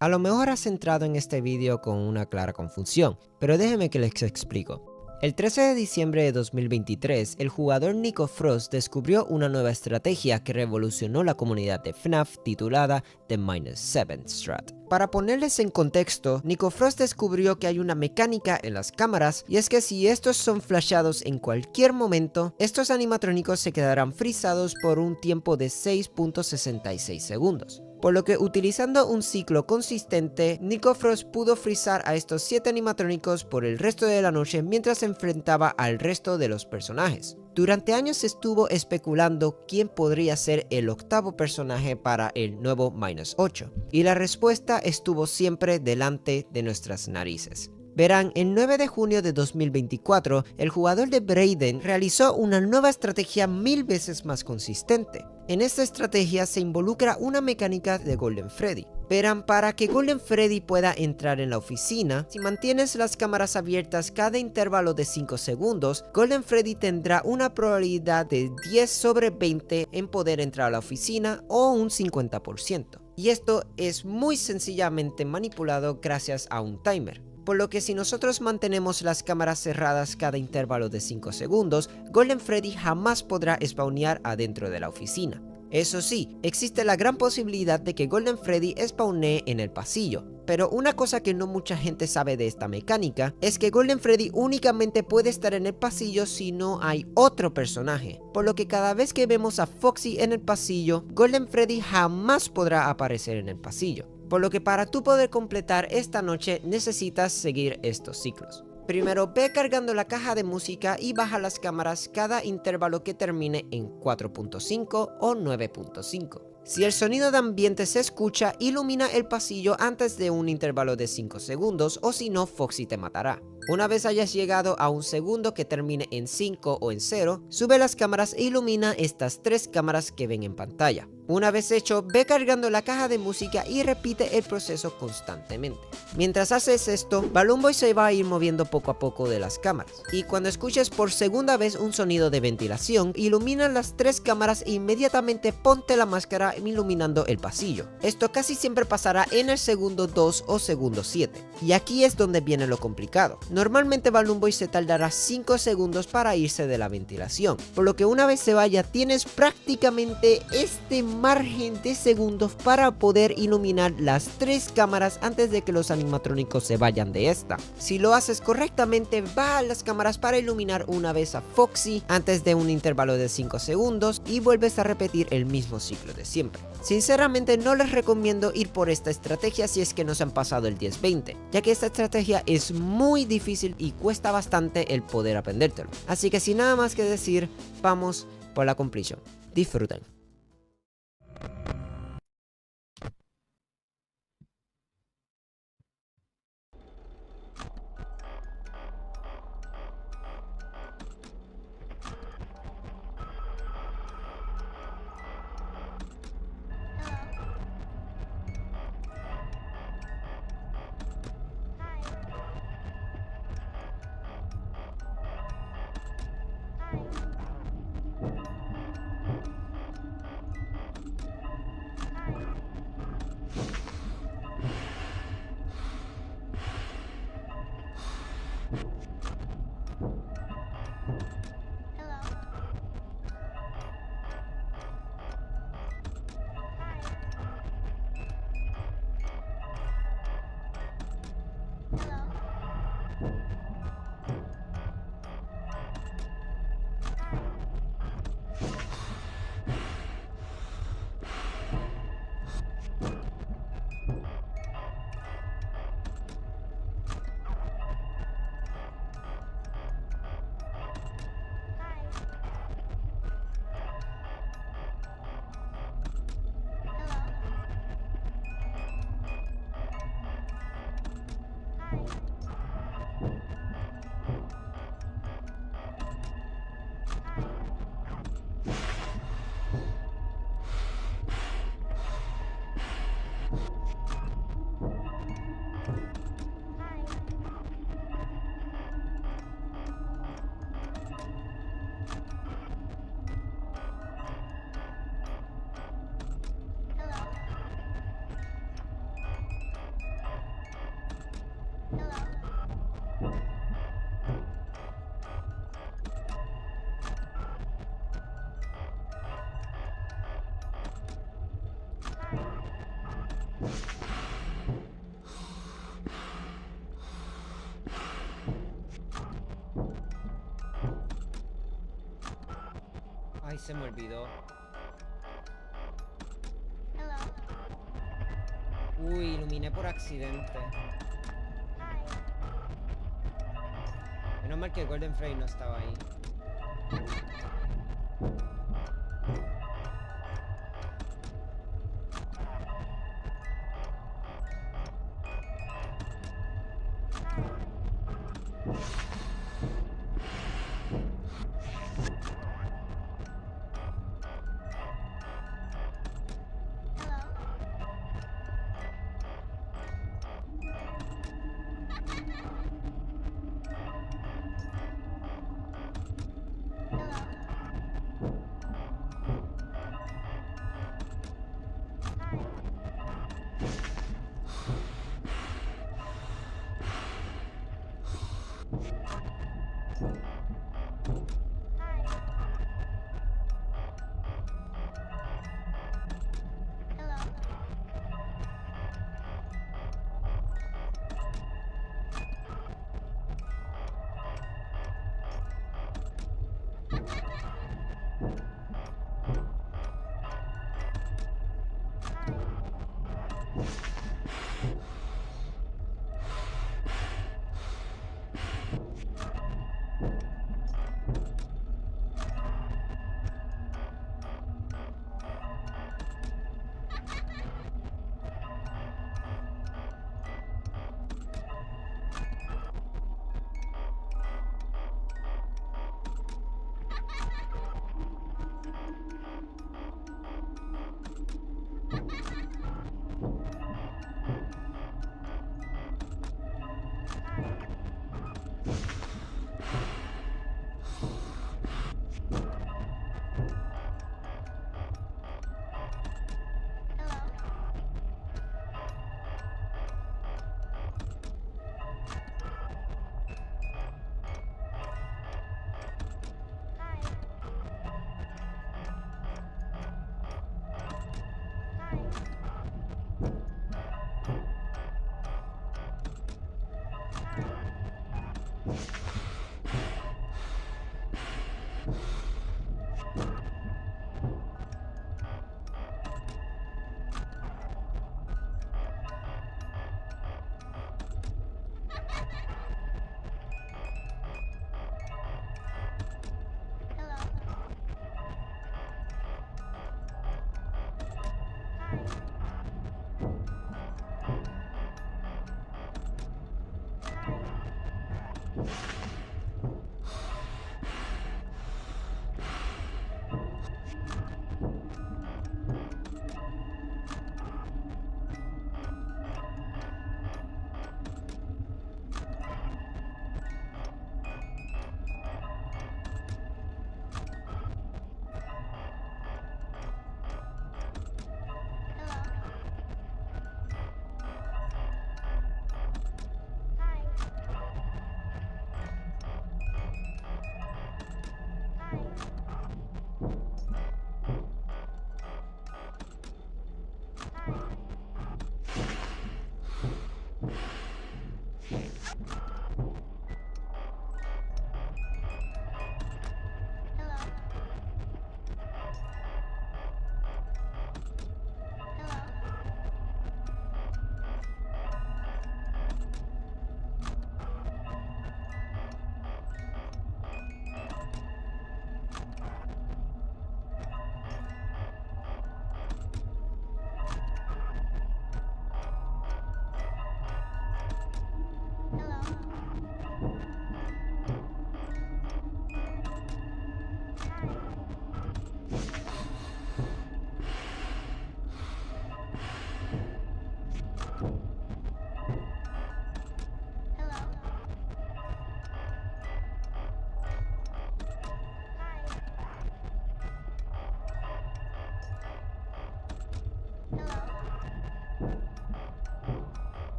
A lo mejor has entrado en este vídeo con una clara confusión, pero déjenme que les explico. El 13 de diciembre de 2023, el jugador Nico Frost descubrió una nueva estrategia que revolucionó la comunidad de FNAF titulada The -7 Strat. Para ponerles en contexto, Nico Frost descubrió que hay una mecánica en las cámaras, y es que si estos son flasheados en cualquier momento, estos animatrónicos se quedarán frisados por un tiempo de 6.66 segundos. Por lo que utilizando un ciclo consistente, Nico Frost pudo frizar a estos 7 animatrónicos por el resto de la noche mientras se enfrentaba al resto de los personajes. Durante años se estuvo especulando quién podría ser el octavo personaje para el nuevo -8, y la respuesta estuvo siempre delante de nuestras narices. Verán, el 9 de junio de 2024, el jugador de Braden realizó una nueva estrategia 1000 veces más consistente. En esta estrategia se involucra una mecánica de Golden Freddy. Verán, para que Golden Freddy pueda entrar en la oficina, si mantienes las cámaras abiertas cada intervalo de 5 segundos, Golden Freddy tendrá una probabilidad de 10 sobre 20 en poder entrar a la oficina, o un 50%. Y esto es muy sencillamente manipulado gracias a un timer. Por lo que si nosotros mantenemos las cámaras cerradas cada intervalo de 5 segundos, Golden Freddy jamás podrá spawnear adentro de la oficina. Eso sí, existe la gran posibilidad de que Golden Freddy spawnee en el pasillo, pero una cosa que no mucha gente sabe de esta mecánica es que Golden Freddy únicamente puede estar en el pasillo si no hay otro personaje, por lo que cada vez que vemos a Foxy en el pasillo, Golden Freddy jamás podrá aparecer en el pasillo. Por lo que para tú poder completar esta noche necesitas seguir estos ciclos. Primero, ve cargando la caja de música y baja las cámaras cada intervalo que termine en 4.5 o 9.5. Si el sonido de ambiente se escucha, ilumina el pasillo antes de un intervalo de 5 segundos, o si no, Foxy te matará. Una vez hayas llegado a un segundo que termine en 5 o en 0, sube las cámaras e ilumina estas 3 cámaras que ven en pantalla. Una vez hecho, ve cargando la caja de música y repite el proceso constantemente. Mientras haces esto, Balloon Boy se va a ir moviendo poco a poco de las cámaras, y cuando escuches por segunda vez un sonido de ventilación, ilumina las 3 cámaras e inmediatamente ponte la máscara iluminando el pasillo. Esto casi siempre pasará en el segundo 2 o segundo 7, y aquí es donde viene lo complicado. Normalmente Balloon Boy se tardará 5 segundos para irse de la ventilación, por lo que una vez se vaya tienes prácticamente este margen de segundos para poder iluminar las 3 cámaras antes de que los animatrónicos se vayan de esta. Si lo haces correctamente, baja las cámaras para iluminar una vez a Foxy antes de un intervalo de 5 segundos y vuelves a repetir el mismo ciclo de siempre. Sinceramente no les recomiendo ir por esta estrategia si es que no se han pasado el 10-20, ya que esta estrategia es muy difícil y cuesta bastante el poder aprendértelo. Así que sin nada más que decir, vamos por la completion. Disfruten. Ay, se me olvidó. Uy, iluminé por accidente. Menos mal que Golden Frame no estaba ahí.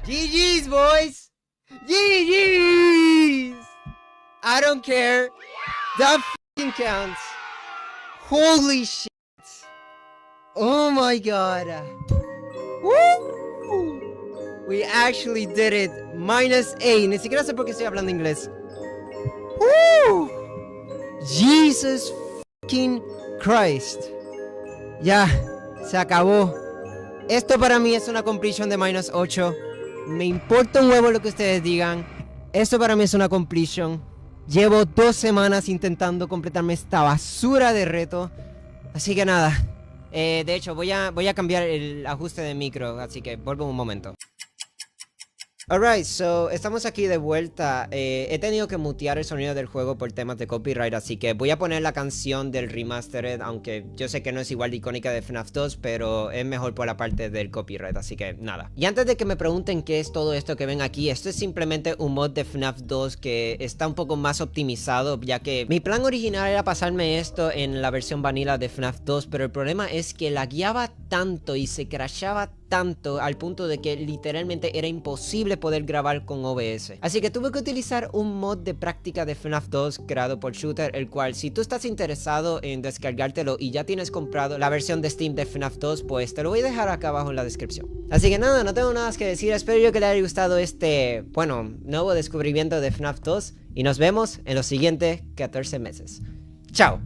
GG's, boys! GG's! I don't care. That f***ing counts. Holy shit. Oh my god. Woo! We actually did it. -A. Ni siquiera sé por qué estoy hablando inglés. Woo! Jesus fucking Christ. Ya, se acabó. Esto para mí es una completion de -8. Me importa un huevo lo que ustedes digan. Esto para mí es una completion. Llevo 2 semanas intentando completarme esta basura de reto. Así que nada. De hecho, voy a cambiar el ajuste de micro. Así que vuelvo un momento. Alright, so estamos aquí de vuelta. He tenido que mutear el sonido del juego por temas de copyright, así que voy a poner la canción del remastered, aunque yo sé que no es igual de icónica de FNAF 2, pero es mejor por la parte del copyright, así que nada. Y antes de que me pregunten qué es todo esto que ven aquí, esto es simplemente un mod de FNAF 2 que está un poco más optimizado, ya que mi plan original era pasarme esto en la versión vanilla de FNAF 2, pero el problema es que lagueaba tanto y se crashaba tanto al punto de que literalmente era imposible poder grabar con OBS. Así que tuve que utilizar un mod de práctica de FNAF 2 creado por Shooter, el cual si tú estás interesado en descargártelo y ya tienes comprado la versión de Steam de FNAF 2, pues te lo voy a dejar acá abajo en la descripción. Así que nada, no tengo nada más que decir. Espero yo que les haya gustado este, bueno, nuevo descubrimiento de FNAF 2 y nos vemos en los siguientes 14 meses. ¡Chao!